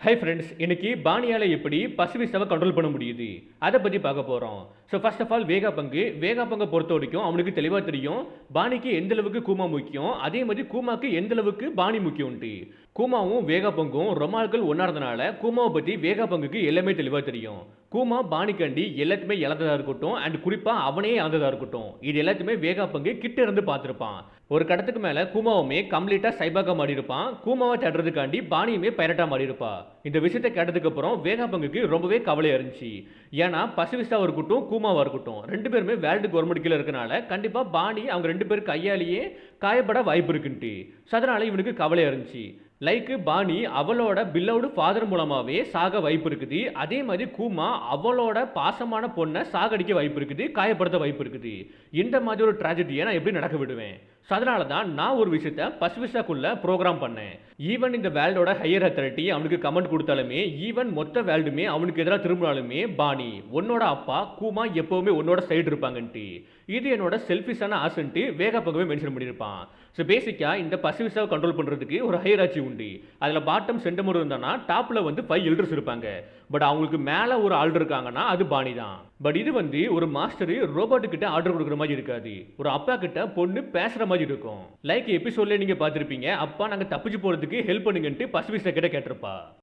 Hi friends, இன்னைக்கு பாணியால எப்படி பசிபிஸ்டாவை control பண்ண முடியுது அதை பற்றி பார்க்க போகிறோம். ஸோ ஃபர்ஸ்ட் ஆஃப் ஆல் வேகா பங்கை பொறுத்த வரைக்கும் அவனுக்கு தெளிவாக தெரியும் பாணிக்கு எந்த அளவுக்கு கூமா முக்கியம், அதே மாதிரி கூமாக்கு எந்த அளவுக்கு பாணி முக்கியம்ட்டு. கூமாவும் வேகா பங்கும் ரொம்ப நாட்கள் ஒன்றா இருந்தனால கூமாவை பற்றி வேகா பங்குக்கு எல்லாமே தெளிவாக தெரியும். கூமா பாணிக்காண்டி எல்லாத்தையுமே இழந்ததாக இருக்கட்டும் அண்ட் குறிப்பாக அவனே இழந்ததாக இருக்கட்டும், இது எல்லாத்தையுமே வேகா பங்கு கிட்ட இருந்து பார்த்துருப்பான். ஒரு கடத்துக்கு மேலே கூமாவுமே கம்ப்ளீட்டாக சைபாக்கா மாறி இருப்பான். கூமாவை தேடுறதுக்காண்டி பாணியுமே பைரட்டா மாறி இருப்பா. இந்த விஷயத்தை கேட்டதுக்கு அப்புறம் வேகா பங்குக்கு ரொம்பவே கவலையா இருந்துச்சு. ஏன்னா பசிபிஸ்டாவாக இருக்கட்டும் கூமாவாக இருக்கட்டும் ரெண்டு பேருமே வேர்ல்டு கவர்மெண்ட் கீழே இருக்கனால கண்டிப்பாக பாணி அவங்க ரெண்டு பேரும் கையாலேயே காயப்பட வாய்ப்பு இருக்குன்ட்டு. ஸோ அதனால இவனுக்கு கவலையா இருந்துச்சு. லைக் பாணி அவளோட பில்லோடு ஃபாதர் மூலமாகவே சாக வாய்ப்பு இருக்குது, அதே மாதிரி கூமா அவளோட பாசமான பொண்ணை சாகடிக்க வாய்ப்பு இருக்குது, காயப்படுத்த வாய்ப்பு இருக்குது. இந்த மாதிரி ஒரு ட்ராஜடியை நான் எப்படி நடக்க விடுவேன்? ஸோ அதனால தான் நான் ஒரு விஷயத்த பசிபிஸ்டாக்குள்ள ப்ரோக்ராம் பண்ணேன். ஈவன் இந்த வேர்ல்டோட ஹையர் அத்தாரிட்டி அவனுக்கு கமெண்ட் கொடுத்தாலுமே, ஈவன் மொத்த வேர்ல்டுமே அவனுக்கு எதிராக திரும்பினாலுமே, பாணி உன்னோட அப்பா கூமா எப்போவுமே உன்னோட சைடு இருப்பாங்கன்ட்டு. இது என்னோட செல்ஃபிஷான ஆசன்ட்டு வேகா பங்கவே மென்ஷன் பண்ணியிருப்பான். ஸோ பேசிக்காக இந்த பசிபிஸ்டாவை கண்ட்ரோல் பண்ணுறதுக்கு ஒரு ஹையராச்சி உண்டு. அதில் பாட்டம் சென்டமர் இருந்தானா டாப்பில் வந்து 5 எல்டர்ஸ் இருப்பாங்க. பட் அவங்களுக்கு மேலே ஒரு ஆள் இருக்காங்கன்னா அது பாணி தான். பட் இது வந்து ஒரு மாஸ்டர் ரோபோட்டு கிட்ட ஆர்டர் கொடுக்குற மாதிரி இருக்காது, ஒரு அப்பா கிட்ட பொண்ணு பேசுகிற மாதிரி இருக்கும். லைக் எபிசோட்ல நீங்கள் பார்த்துருப்பீங்க, அப்பா நாங்கள் தப்பிச்சு போகிறதுக்கு ஹெல்ப் பண்ணுங்கன்ட்டு பசிபிஸ்டா கிட்ட கேட்டிருப்பா.